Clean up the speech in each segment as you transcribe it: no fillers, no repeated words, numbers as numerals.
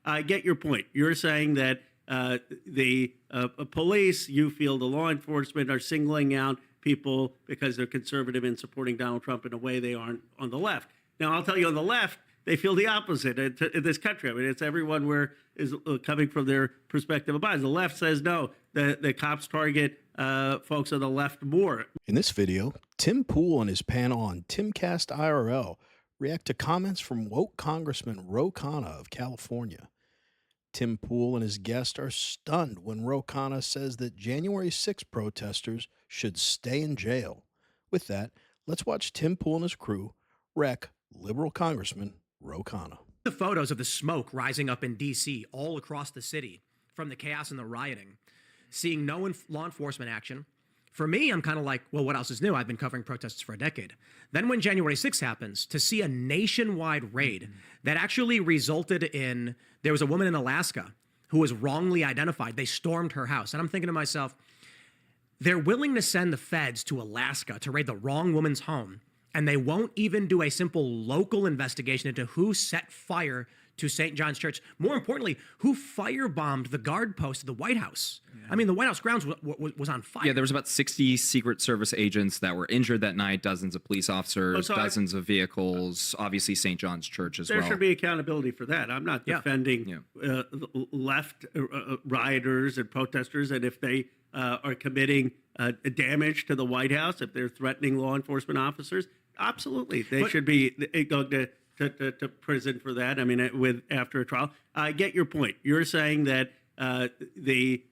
I get your point. You're saying that the police, you feel the law enforcement are singling out people because they're conservative and supporting Donald Trump in a way they aren't on the left. Now, I'll tell you, on the left, they feel the opposite in this country. I mean, it's everyone where is coming from their perspective of bias. The left says no, the cops target folks on the left more. In this video, Tim Pool and his panel on Timcast IRL react to comments from woke Congressman Ro Khanna of California. Tim Pool and his guest are stunned when Ro Khanna says that January 6 protesters should stay in jail. With that, let's watch Tim Pool and his crew wreck liberal Congressman Ro Khanna. The photos of the smoke rising up in D.C. all across the city from the chaos and the rioting, seeing no law enforcement action. For me, I'm kind of like, well, what else is new? I've been covering protests for a decade. Then when January 6th happens, to see a nationwide raid that actually resulted in, there was a woman in Alaska who was wrongly identified. They stormed her house. And I'm thinking to myself, they're willing to send the feds to Alaska to raid the wrong woman's home, and they won't even do a simple local investigation into who set fire to St. John's Church. More importantly, who firebombed the guard post of the White House. Yeah. I mean, the White House grounds was on fire. Yeah, there was about 60 Secret Service agents that were injured that night, dozens of police officers, dozens of vehicles, obviously St. John's Church as well. There should be accountability for that. I'm not defending left rioters and protesters, and if they are committing damage to the White House, if they're threatening law enforcement officers, absolutely, they should be going to prison for that. I mean, after a trial. I get your point. You're saying that the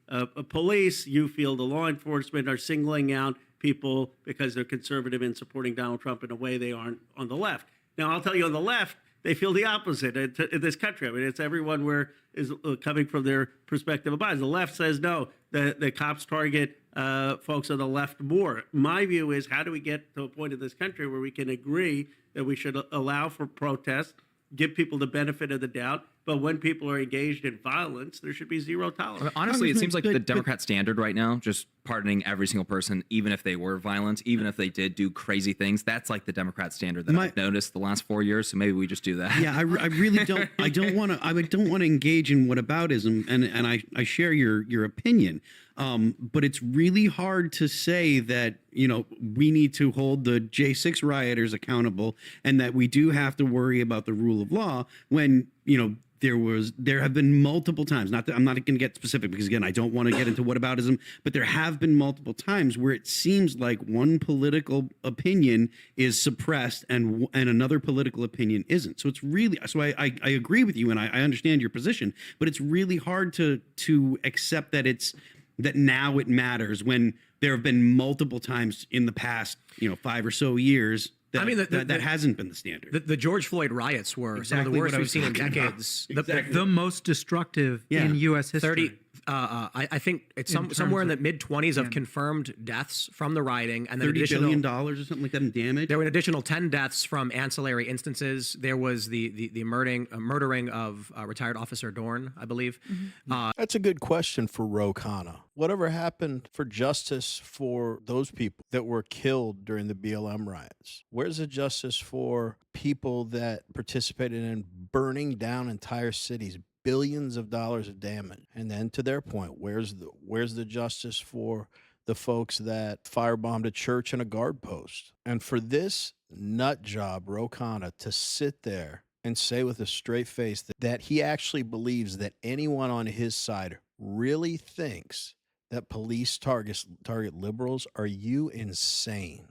police, you feel the law enforcement are singling out people because they're conservative and supporting Donald Trump in a way they aren't on the left. Now, I'll tell you, on the left, they feel the opposite in this country. I mean, it's everyone where is coming from their perspective of bias. The left says no, the cops target folks on the left more. My view is, how do we get to a point in this country where we can agree that we should allow for protests, give people the benefit of the doubt, but when people are engaged in violence, there should be zero tolerance. Honestly, it seems like the Democrat standard right now, just pardoning every single person, even if they were violent, even if they did do crazy things. That's like the Democrat standard that I've noticed the last 4 years. So maybe we just do that. Yeah, I really don't. I don't want to engage in whataboutism, and I share your opinion. But it's really hard to say that, you know, we need to hold the J6 rioters accountable and that we do have to worry about the rule of law when, you know, there have been multiple times, I'm not going to get specific because, again, I don't want to get into whataboutism, but there have been multiple times where it seems like one political opinion is suppressed and another political opinion isn't. So it's really, so I agree with you and I understand your position, but it's really hard to accept that now it matters when there have been multiple times in the past, 5 or so years that hasn't been the standard. The George Floyd riots were some of the worst we've seen in decades. The most destructive in U.S. history. I think it's somewhere in the mid-20s of confirmed deaths from the rioting, and then $30 billion or something like that in damage. There were an additional 10 deaths from ancillary instances. There was the murdering of retired Officer Dorn, I believe. Mm-hmm. That's a good question for Ro Khanna. Whatever happened for justice for those people that were killed during the BLM riots? Where's the justice for people that participated in burning down entire cities? Billions of dollars of damage. And then, to their point, where's the justice for the folks that firebombed a church and a guard post? And for this nut job, Ro Khanna, to sit there and say with a straight face that he actually believes that anyone on his side really thinks that police target liberals, are you insane?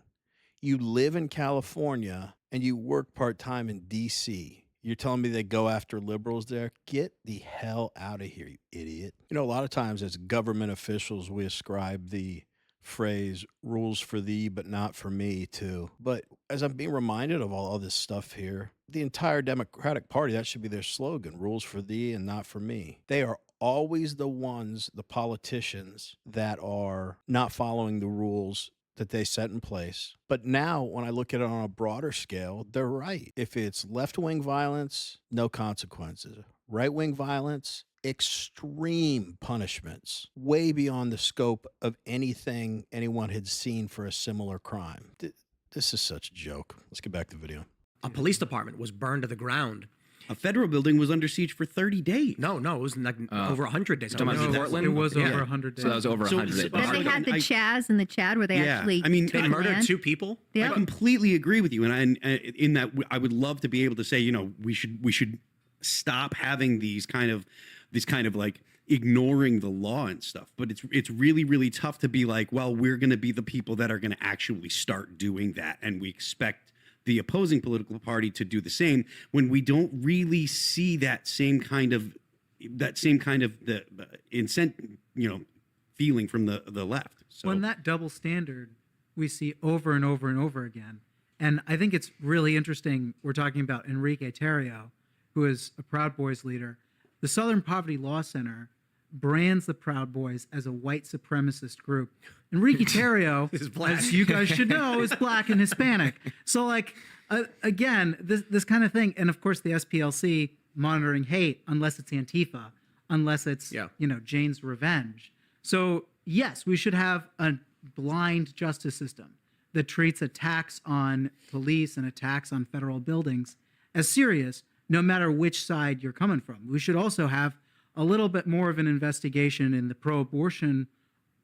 You live in California and you work part-time in D.C., you're telling me they go after liberals there? Get the hell out of here, you idiot. You know, a lot of times as government officials, we ascribe the phrase rules for thee, but not for me too. But as I'm being reminded of all this stuff here, the entire Democratic Party, that should be their slogan, rules for thee and not for me. They are always the politicians that are not following the rules that they set in place. But now, when I look at it on a broader scale, they're right. If it's left-wing violence, no consequences. Right-wing violence, extreme punishments, way beyond the scope of anything anyone had seen for a similar crime. This is such a joke. Let's get back to the video. A police department was burned to the ground A federal building was under siege for 30 days. No, it was like over 100 days. talking about Portland? It was Yeah. over 100 days. So that was over 100 days. But they had the Chaz and the Chad where they actually I mean, They took murdered land. 2 people. Yeah. I completely agree with you, and in that I would love to be able to say, you know, we should stop having these kind of like ignoring the law and stuff. But it's really, really tough to be like, well, we're going to be the people that are going to actually start doing that, and we expect the opposing political party to do the same when we don't really see that same kind of the feeling from the left. So Well, and that double standard we see over and over and over again. And I think it's really interesting. We're talking about Enrique Tarrio, who is a Proud Boys leader. The Southern Poverty Law Center brands the Proud Boys as a white supremacist group. Enrique Tarrio, as you guys should know, is black and Hispanic. So, like, again, this kind of thing. And of course, the SPLC monitoring hate, unless it's Antifa, unless it's, Jane's Revenge. So, yes, we should have a blind justice system that treats attacks on police and attacks on federal buildings as serious, no matter which side you're coming from. We should also have a little bit more of an investigation in the pro-abortion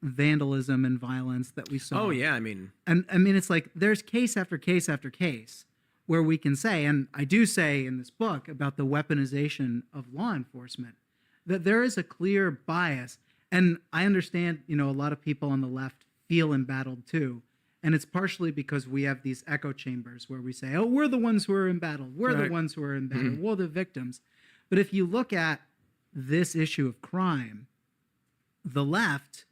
vandalism and violence that we saw. Oh, yeah, I mean, it's like there's case after case after case where we can say, and I do say in this book about the weaponization of law enforcement, that there is a clear bias. And I understand, a lot of people on the left feel embattled too. And it's partially because we have these echo chambers where we say, oh, we're the ones who are embattled. We're the ones who are embattled. We're the victims. But if you look at this issue of crime, the left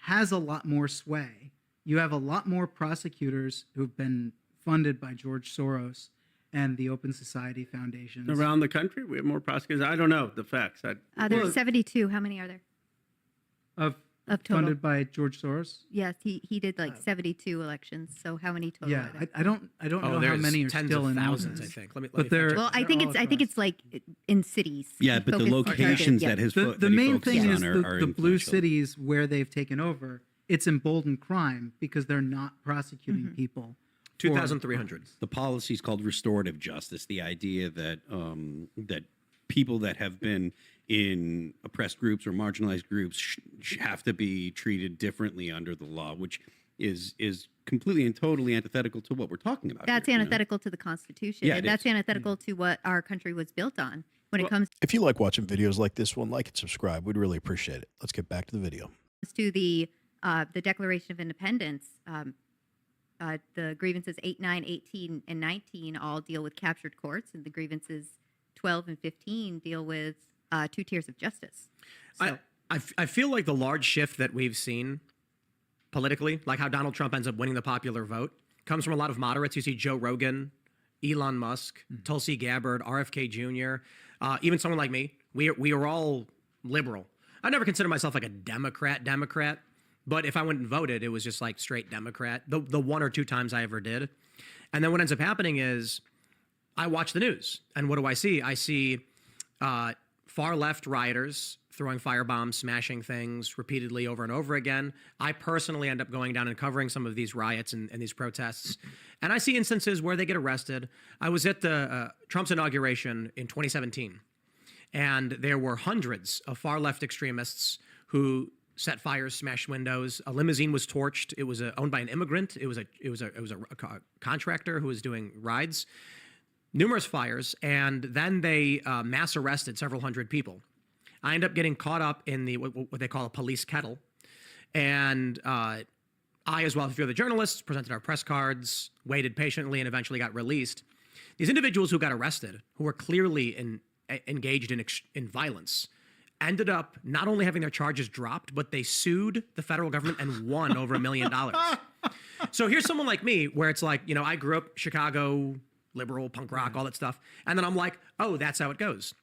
has a lot more sway. You have a lot more prosecutors who've been funded by George Soros and the Open Society Foundations. Around the country, we have more prosecutors. I don't know the facts. There's 72. How many are there? Of total. Funded by George Soros? Yes, he did like 72 elections. So how many total Yeah, are there? I don't know how there's many are tens still of in thousands, office. I think. Let me But they're Well, I think all it's like in cities. yeah, but the Focus- locations yeah. that his the main thing is are the blue influential. cities where they've taken over. It's emboldened crime because they're not prosecuting people. 2,300. The policy is called restorative justice. The idea that that people that have been in oppressed groups or marginalized groups have to be treated differently under the law, which is completely and totally antithetical to what we're talking about. That's here, antithetical to the Constitution. Yeah, and it that's is. antithetical to what our country was built on when it comes If you like watching videos like this one, like and subscribe. We'd really appreciate it. Let's get back to the video. to the Declaration of Independence. The grievances 8, 9, 18, and 19 all deal with captured courts, and the grievances 12 and 15 deal with 2 tiers of justice. So, I feel like the large shift that we've seen politically, like how Donald Trump ends up winning the popular vote, comes from a lot of moderates. You see Joe Rogan, Elon Musk, Tulsi Gabbard, RFK Jr., even someone like me. We are all liberal. I never consider myself like a Democrat, but if I went and voted, it was just like straight Democrat, the 1 or 2 times I ever did. And then what ends up happening is I watch the news, and what do I see? I see far left rioters throwing firebombs, smashing things repeatedly over and over again. I personally end up going down and covering some of these riots and these protests. And I see instances where they get arrested. I was at the Trump's inauguration in 2017, and there were hundreds of far left extremists who set fires, smashed windows. A limousine was torched. It was owned by an immigrant. It was a contractor who was doing rides. Numerous fires, and then they mass arrested several hundred people. I end up getting caught up in the what they call a police kettle, and I, as well as a few other journalists, presented our press cards, waited patiently, and eventually got released. These individuals who got arrested, who were clearly engaged in violence, ended up not only having their charges dropped, but they sued the federal government and won over $1 million. So here's someone like me, where it's like, I grew up Chicago, liberal, punk rock, all that stuff. And then I'm like, oh, that's how it goes.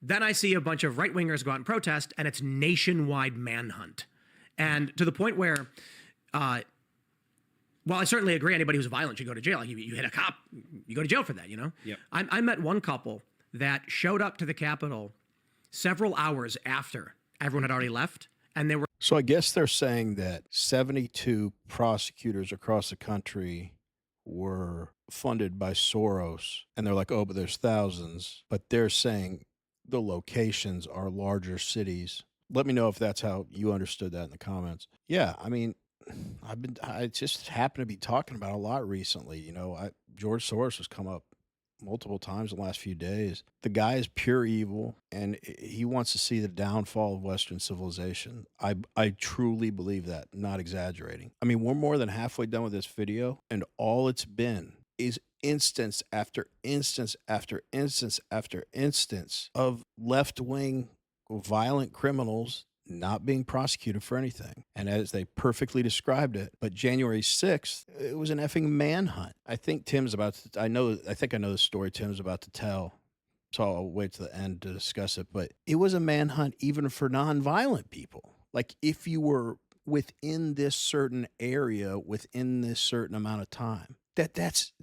Then I see a bunch of right-wingers go out and protest, and it's nationwide manhunt. And to the point where, while I certainly agree anybody who's violent should go to jail. Like you hit a cop, you go to jail for that, Yep. I met one couple that showed up to the Capitol several hours after everyone had already left, and they were... So I guess they're saying that 72 prosecutors across the country were funded by Soros, and they're like, oh, but there's thousands, but they're saying the locations are larger cities. Let me know if that's how you understood that in the comments. Yeah, I mean, I just happen to be talking about a lot recently. You know, George Soros has come up multiple times in the last few days. The guy is pure evil, and he wants to see the downfall of Western civilization. I truly believe that, not exaggerating. I mean, we're more than halfway done with this video, and all it's been is instance after instance after instance after instance of left-wing violent criminals not being prosecuted for anything. And as they perfectly described it, but January 6th, it was an effing manhunt. I think Tim's about to, I think I know the story Tim's about to tell, so I'll wait to the end to discuss it, but it was a manhunt even for nonviolent people. Like, if you were within this certain area, within this certain amount of time, that's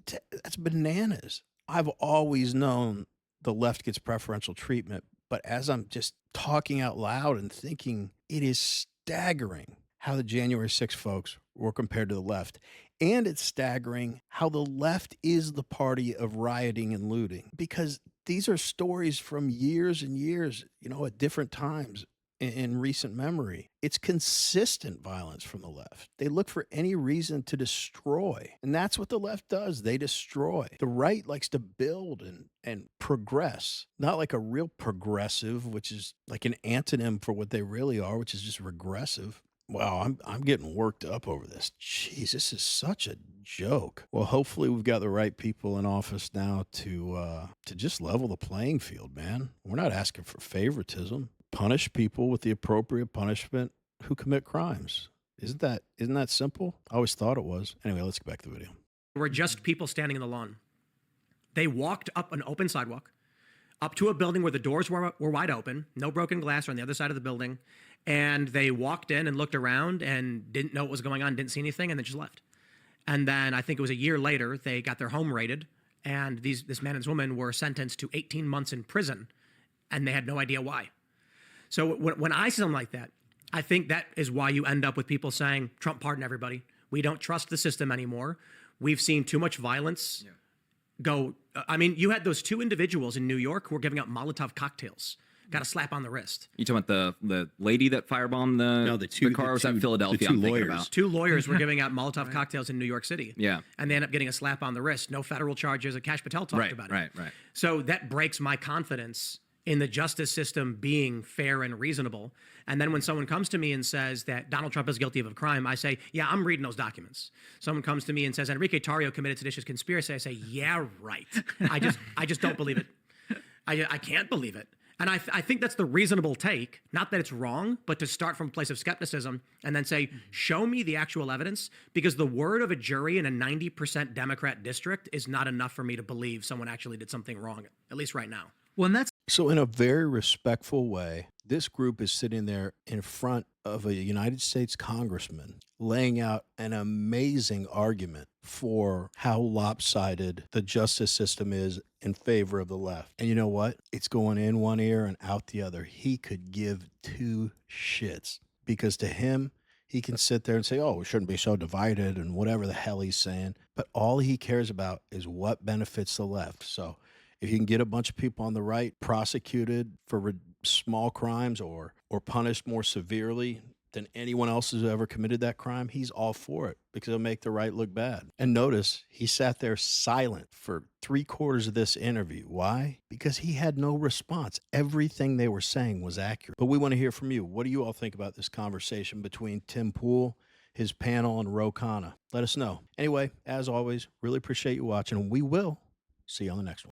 bananas. I've always known the left gets preferential treatment, but as I'm just talking out loud and thinking, it is staggering how the January 6th folks were compared to the left. And it's staggering how the left is the party of rioting and looting, because these are stories from years and years, you know, at different times in recent memory. It's consistent violence from the left. They look for any reason to destroy. And that's what the left does. They destroy. The right likes to build and progress, not like a real progressive, which is like an antonym for what they really are, which is just regressive. Wow, I'm getting worked up over this. Jeez, this is such a joke. Well, hopefully we've got the right people in office now to just level the playing field, man. We're not asking for favoritism. Punish people with the appropriate punishment who commit crimes. Isn't that simple? I always thought it was. Anyway, let's get back to the video. Were just people standing in the lawn. They walked up an open sidewalk, up to a building where the doors were wide open, no broken glass on the other side of the building, and they walked in and looked around and didn't know what was going on, didn't see anything, and then just left. And then I think it was a year later, they got their home raided, and this man and this woman were sentenced to 18 months in prison, and they had no idea why. So when I see something like that, I think that is why you end up with people saying, Trump pardon everybody. We don't trust the system anymore. We've seen too much violence go. I mean, you had those two individuals in New York who were giving out Molotov cocktails. Got a slap on the wrist. You talking about the lady that firebombed the car? Was that in Philadelphia? The two lawyers. Two lawyers were giving out Molotov cocktails in New York City. Yeah. And they end up getting a slap on the wrist. No federal charges. Kash Patel talked about it. Right. So that breaks my confidence in the justice system being fair and reasonable. And then when someone comes to me and says that Donald Trump is guilty of a crime, I say, yeah, I'm reading those documents. Someone comes to me and says Enrique Tarrio committed seditious conspiracy. I say, yeah, right. I just don't believe it. I can't believe it. And I think that's the reasonable take. Not that it's wrong, but to start from a place of skepticism and then say, show me the actual evidence, because the word of a jury in a 90% Democrat district is not enough for me to believe someone actually did something wrong, at least right now. Well, and that's So in a very respectful way, this group is sitting there in front of a United States congressman laying out an amazing argument for how lopsided the justice system is in favor of the left. And you know what? It's going in one ear and out the other. He could give two shits, because to him, he can sit there and say, oh, we shouldn't be so divided and whatever the hell he's saying. But all he cares about is what benefits the left. So if you can get a bunch of people on the right prosecuted for small crimes or punished more severely than anyone else who's ever committed that crime, he's all for it, because it'll make the right look bad. And notice he sat there silent for 3/4 of this interview. Why? Because he had no response. Everything they were saying was accurate. But we want to hear from you. What do you all think about this conversation between Tim Pool, his panel, and Ro Khanna? Let us know. Anyway, as always, really appreciate you watching, and we will see you on the next one.